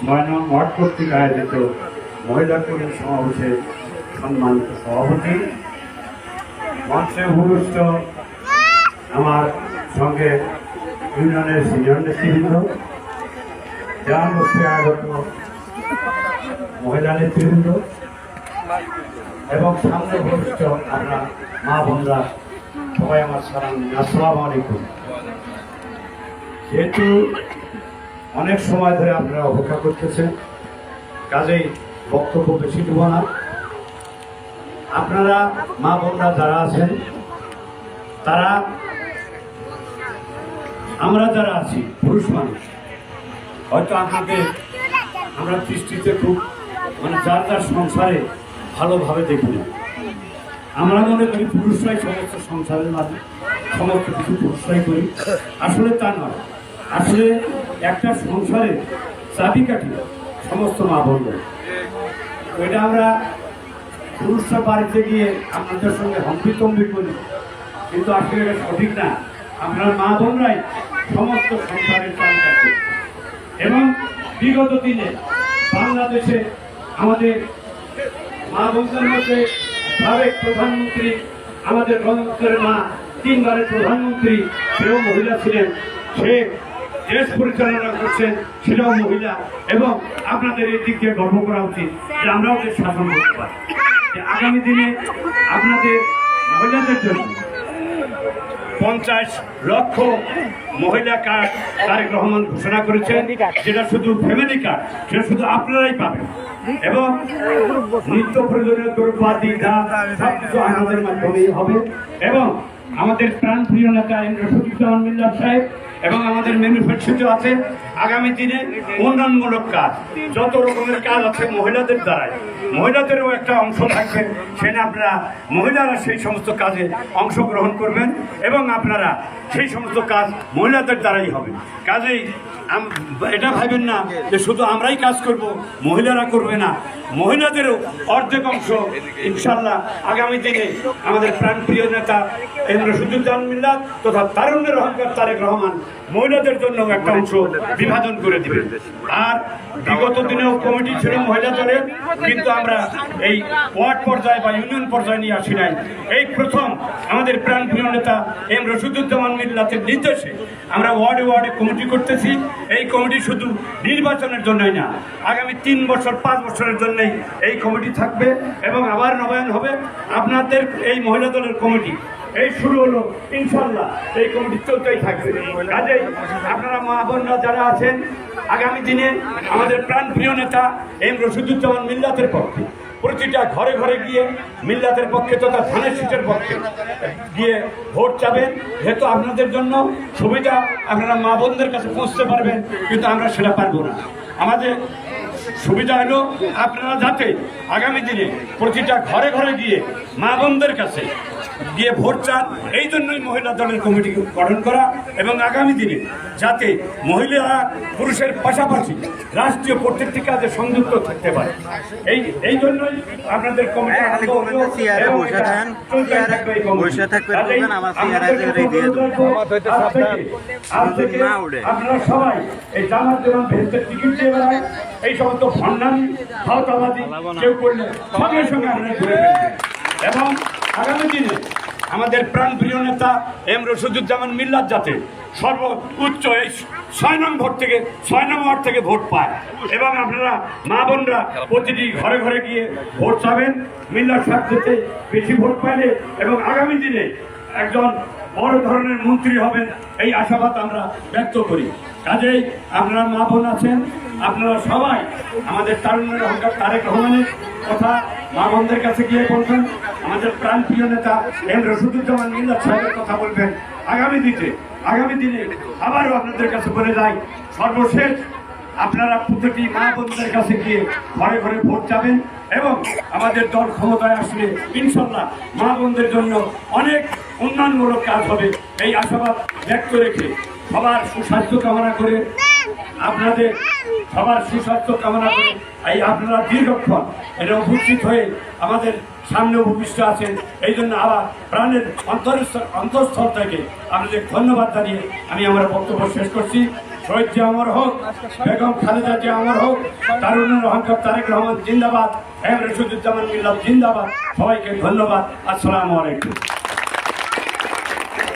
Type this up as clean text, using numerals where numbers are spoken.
9 নং ওয়ার্ড কর্তৃক আয়োজিত মহিলা কর্মী সমাবেশে সম্মানিত সভাপতি, মঞ্চে উপবিষ্ট আমার সঙ্গে ইউনিয়নের সিনিয়র নেতৃবৃন্দ, গ্রাম বস্তি আগত মহিলা নেতৃবৃন্দ এবং সামনে উপবিষ্ট আমরা মা বোনরা সবাই আমার সালাম, আসসালামু আলাইকুম। যেহেতু অনেক সময় ধরে আপনারা অপেক্ষা করতেছেন, কাজেই বক্তব্য বেশি দেব না। আপনারা মা বোনরা যারা আছেন, তারা আমরা যারা আছি পুরুষ মানুষ, হয়তো আপনাদের আমরা দৃষ্টিতে খুব যার যার সংসারে ভালোভাবে দেখি না। আমরা মনে করি পুরুষরাই সমস্ত সংসারের মাঝে সমস্ত কিছু পুরুষরাই করি, আসলে তা নয়। আসলে একটা সংসারে চাবিকাঠি সমস্ত মা বোনদের। এটা আমরা পুরুষরা বাড়িতে গিয়ে আপনাদের সঙ্গে হম্বিতম্বি করি, কিন্তু আসলে এটা সঠিক না। আপনার মা বোনরাই সমস্ত সংসারের চাবিকাঠি। এবং বিগত দিনে বাংলাদেশে আমাদের মা বোনদের মধ্যে সাবেক প্রধানমন্ত্রী, আমাদের গণতন্ত্রের মা, 3 বারের প্রধানমন্ত্রী, সেও মহিলা ছিলেন। সে দেশ পরিচালনা করছেন, সেটাও মহিলা। এবং আপনাদের এই দিক দিয়ে গর্ব করা উচিত যে আমরাও দেশ শাসন করতে পারি। আগামী দিনে আপনাদের মহিলাদের জন্য 50 লক্ষ মহিলা কার্ড তারেক রহমান ঘোষণা করেছেন, যেটা শুধু ফ্যামিলি কার্ড, সেটা শুধু আপনারাই পাবেন। এবং নিত্য প্রয়োজনীয় দ্রব্যাদি সবকিছু আমাদের মাধ্যমেই হবে। এবং আমাদের প্রাণ প্রিয় নেতা রশিদুজ্জামান মিল্লাত সাহেব এবং আমাদের ম্যানুফ্যাকচারিং আছে আগামী দিনে উন্নয়নমূলক কাজ, যত রকমের কাজ আছে মহিলাদের দ্বারাই, মহিলাদেরও একটা অংশ থাকবে। সেটা আপনারা মহিলারা সেই সমস্ত কাজে অংশগ্রহণ করবেন এবং আপনারা সেই সমস্ত কাজ মহিলাদের দ্বারাই হবে। কাজেই এটা ভাবেন না যে শুধু আমরাই কাজ করব, মহিলারা করবে না। মহিলাদেরও অর্ধেক অংশ ইনশাল্লাহ আগামী দিনে আমাদের প্রাণপ্রিয় নেতা রশিদুজ্জামান মিল্লাত তথা তারুণ্যের অহংকার তারেক রহমান মহিলাদের জন্য একটা অংশ বিভাজন করে দিবেন। আর বিগত দিনেও কমিটি ছিল মহিলা দলের, কিন্তু আমরা এই ওয়ার্ড পর্যায়ে বা ইউনিয়ন পর্যায়ে নিয়ে আসি নাই। এই প্রথম আমাদের প্রাণপ্রিয় নেতা রশিদুজ্জামান মিল্লাতের নির্দেশে আমরা ওয়ার্ডে ওয়ার্ডে কমিটি করতেছি। এই কমিটি শুধু নির্বাচনের জন্যই না, আগামী 3 বছর 5 বছরের জন্যই এই কমিটি থাকবে এবং আবার নবায়ন হবে। আপনাদের এই মহিলা দলের কমিটি এই শুরু হলো, ইনশাল্লাহ এই কমিটি চলতেই থাকবে। কাজেই আপনারা মা বোনরা যারা আছেন, আগামী দিনে আমাদের প্রাণপ্রিয় নেতা রশিদুজ্জামান মিল্লাতের পক্ষে প্রতিটা ঘরে ঘরে গিয়ে মিল্লাতের পক্ষে তথা ধানের শীষের পক্ষে গিয়ে ভোট চাবেন। যেহেতু আপনাদের জন্য সুবিধা, আপনারা মা বোনদের কাছে পৌঁছতে পারবেন, কিন্তু আমরা সেটা পারবো না। আমাদের সুবিধা হলো আপনারা যাতে আগামী দিনে প্রতিটা ঘরে ঘরে গিয়ে মা বোনদের কাছে গিয়ে ভোট চান। এই জন্যই মহিলা দলের কমিটি গঠন করা এবং আগামী দিনে যাতে মহিলারা পুরুষের পাশাপাশি রাষ্ট্রীয় প্রত্যেকটি কাজে সংযুক্ত থাকতে পারে, এই জন্যই আপনাদের কমিটি। আপনারা সবাই এই জামাত যেমন ভেস্টের টিকিট দিয়ে বেড়ায়, এই সমস্ত ভণ্ডামি ভাওতাবাদী কেউ করলে সঙ্গে সঙ্গে আপনারা ঘুরে ফেলবেন। এবং আগামী দিনে আমাদের প্রাণপ্রিয় নেতা রশিদুজ্জামান মিল্লাত যাতে সর্বোচ্চ এই 6 নং ওয়ার্ড থেকে ভোট পায় এবং আপনারা মা বোনরা প্রতিটি ঘরে ঘরে গিয়ে ভোট চাবেন। মিল্লাত সাহেব যাতে বেশি ভোট পাইলে এবং আগামী দিনে একজন বড় ধরনের মন্ত্রী হবেন, এই আশাবাদ আমরা ব্যক্ত করি। কাজেই আপনারা মা বোন আছেন, আপনারা সবাই আমাদের তারুণ্যের অহংকার তারেক রহমানের কথা মা বোনদের কাছে গিয়ে বলবেন। আমাদের প্রাণপ্রিয় নেতা রশিদুজ্জামান মিল্লাত সাহেবের কথা বলবেন। আগামী দিনে আবারও আপনাদের কাছে বলে যাই, সর্বশেষ আপনারা প্রতিটি মা বোনদের কাছে গিয়ে ঘরে ঘরে ভোট চাবেন এবং আমাদের দল ক্ষমতায় আসলে ইনশাল্লাহ মা বোনদের জন্য অনেক উন্নয়নমূলক কাজ হবে, এই আশাবাদ ব্যক্ত রেখে সবার সুস্বাস্থ্য কামনা করে এই আপনারা দীর্ঘক্ষণ এটা উপস্থিত হয়ে আমাদের সামনে উপবিষ্ট আছেন। এই জন্য আবার প্রাণের অন্তঃস্থল থেকে আপনাদের ধন্যবাদ জানিয়ে আমি আমার বক্তব্য শেষ করছি। শহীদ যে অমর হোক, বেগম খালেদা যে অমর হোক, তারুণের অহংকার তারেক রহমান জিন্দাবাদ, এম রশিদুজ্জামান মিল্লাত জিন্দাবাদ। সবাইকে ধন্যবাদ। আসসালামু আলাইকুম।